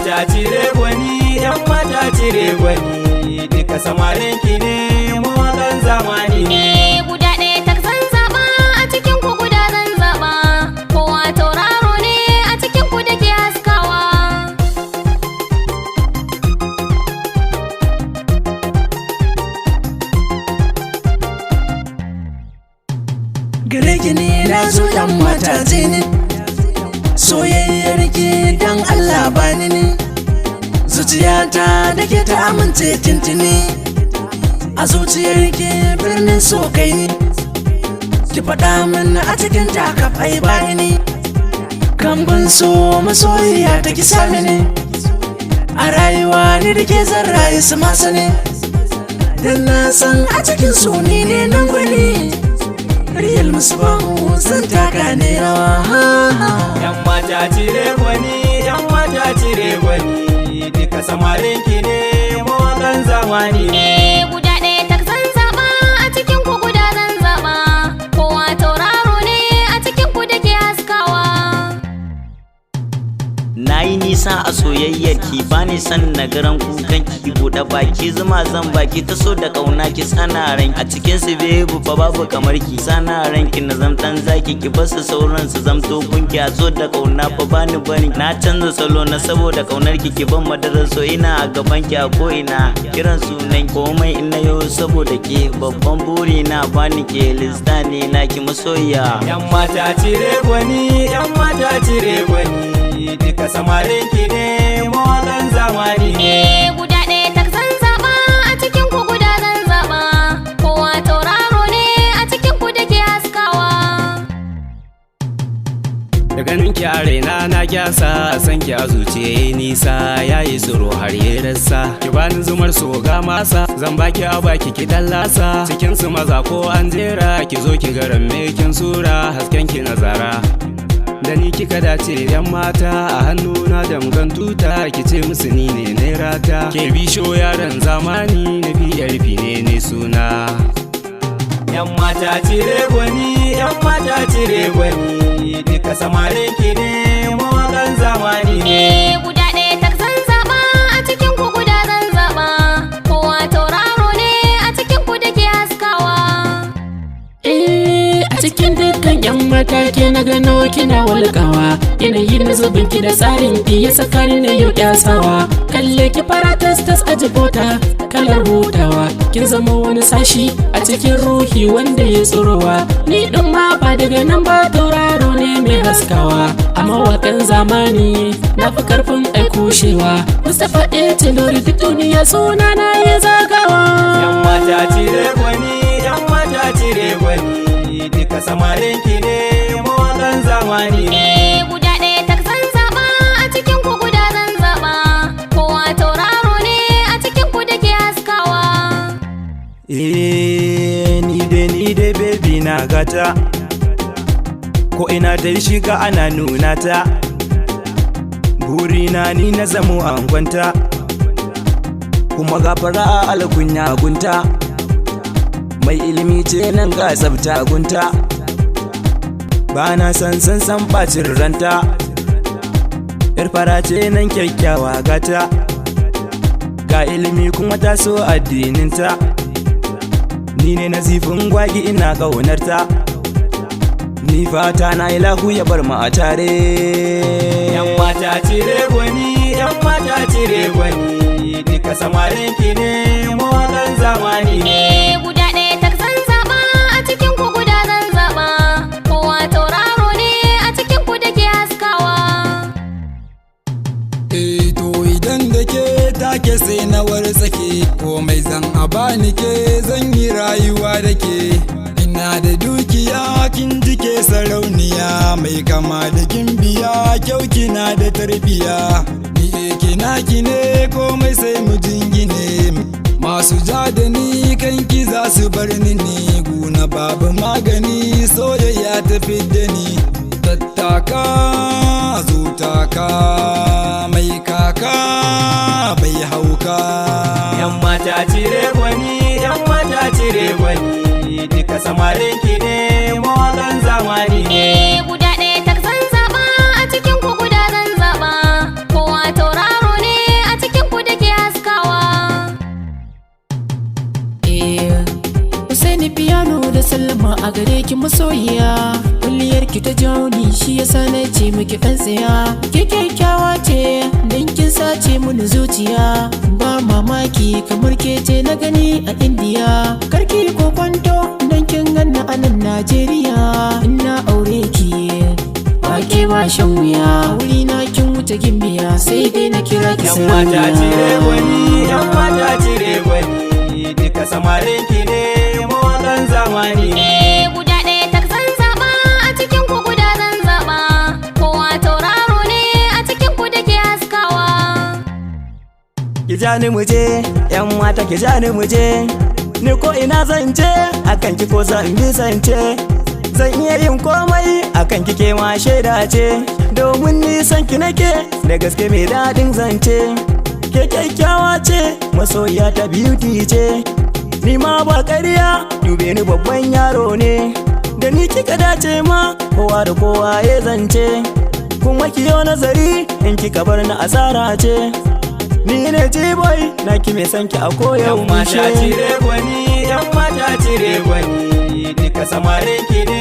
mata cire gwani, yan mata cire gwani, duka samarin ki ne mawakan zamani ne. Guda ɗaya tak zan zaɓa a cikin ku guda zan zaɓa, kowa tauraro ne a cikin ku da ke haskawa. Gare ki ne na zo yan mata zini, soyayyar ki dan Allah bani ne, zuciyata da ke ta amince tintini, a zuciyar ki birnin so kai ne, ki faɗa min a cikin takafai bani ne, kambun so masoyiya ta ki sami ne, a rayuwa ni da ke zan rayu su masu ne, dan na san a cikin so ni ne nan gwani. Real Musbahu zan taka ne rawa. Yan mata cire gwani, yan mata cire gwani, duka samarin ki ne mawakan zamani ne. Guda ɗaya tak zan zaɓa a cikin ku guda zan zaɓa, kowa tauraro ne a cikin ku da ke haskawa. Na yi nisa a soyayyar ki, bani san nagaran kukan ki, buɗe baki zuma zan baki ta so da kauna ki sana ran a cikin su bebu fa babu kamar ki, sana ran ki na zamtan zaki ki basu sauran su zamto kunki, a so da kauna fa bani bani na canza salo na saboda kaunar ki ban madarar so ina a gaban ki a ko ina kiran sunan komai ina yo saboda ke babban buri na bani ke listani na ki masoya. Yan mata cire gwani, yan mata cire gwani, duka samarin ki ne mawakan zamani ne. Guda ɗaya tak zan zaɓa a cikin ku guda zan zaɓa, kowa tauraro ne a cikin ku da ke haskawa. Da ganin ki a raina na kyasa, san ki a zuciya nisa, yayi tsoro har ya rasa. Ki bani zumar so ga masa, zan baki a baki ki dallasa, cikin su maza ko an jera, ki zo ki garan me kin sura, hasken ki nazara. Da ni kika dace yan mata, a hannuna da mugan tuta, ki ce musu ni ne nairata. Ke bisho yaran zamani na PRP ne suna. Yan mata cire gwani, yan mata cire gwani, duka samarin ki ne mawakan zamani ne. Guda ɗaya tak zan zaɓa a cikin ku guda zan zaɓa, kowa tauraro ne a cikin ku da ke haskawa. A cikin dukkan yan mata ke na gano kina walƙawa, yanayi na zubin ki da tsarin ki ya saka ni na yau kyasawa, kalle ki fara tas a jibota kalar hutawa, kin zama wani sashi a cikin ruhi wanda ya tsirowa, ni ɗin ma ba daga nan ba tauraro ne mai haskawa, a mawaƙan zamani na fi karfin aikushewa, Mustapha Tilori duk duniya suna na ya zagawa. Yan mata cire gwani, yan mata cire gwani, duka samarin ki ne mawakan zamani ne. Guda ɗaya tak zan zaɓa a cikin ku guda zan zaɓa, kowa tauraro ne a cikin ku da ke haskawa. Ni dai baby na gata, ko ina dai shiga ana nuna ta, burina ni na zamo angonta, kuma gafara a alkunya gunta, mai ilimi ce nan ga tsafta gunta, ba na san bacin ranta, yar fara ce nan kyakkyawa gata, ga ilimi kuma ta so addininta, ni ne nazifin gwagi ina ƙaunarta, ni fata na ilahu ya bar mu a tare. Yan mata cire gwani, yan mata cire gwani, duka samarin ki ne mawakan zamani ne. Guda ɗaya tak zan zaɓa a cikin ku guda zan zaɓa, kowa tauraro ne a cikin ku da ke haskawa. To idan da ke take sai na wartsake, komai zan a bani ke zan yi rayuwa da ke, ina da dukiya kin jike sarauniya, mai kama da gimbiya kyau kina da tarbiya, ni kina kine komai sai mu jingine, masu ja da ni kanki za su bar ni ne, guna babu magani soyayya ta fidda ni, tattaka zutaka mai kaka bai hauka. Yan mata cire gwani, yan mata cire gwani, duka samarin ki ne mawakan zamani ne. Guda ɗaya tak zan zaɓa a cikin ku guda zan zaɓa, kowa tauraro masoyiya kulliyar ki ta jauni shi yasa na ce miki dan tsaya ke kyakkyawa ce dan kin sace mun zuciya ba mamaki kamar ke ce na gani a Indiya karki ko kwanto dan kin ganna a nan Najeriya ina aure ki ba ke ba shan wuya wuri na kin wuce gimbiya sai dai na kira ki yan mata cire gwani yan mata cire gwani duka samarin ki ne mawakan zamani guda ɗaya tak zan zaɓa a cikin ku guda zan zaɓa kowa tauraro ne a cikin ku da ke haskawa ki ja ni muje yan mata ki ja ni muje ni ko ina zan je akan ki ko zan bi zance zan iya yin komai akan ki ke ma shaida ce domin nisan ki nake da gaske mai daɗin zance ke kyakkyawa ce masoyiya ta beauty ce ni ma ba ƙarya dube ni babban yaro ne da ni kika dace ma kowa da kowa ya zance kuma kiyo nazari in kika bar na asara ce ni ne T-boy na ki mai sanki a koyaushe yan mata cire gwani yan mata cire gwani duka samarin ki ne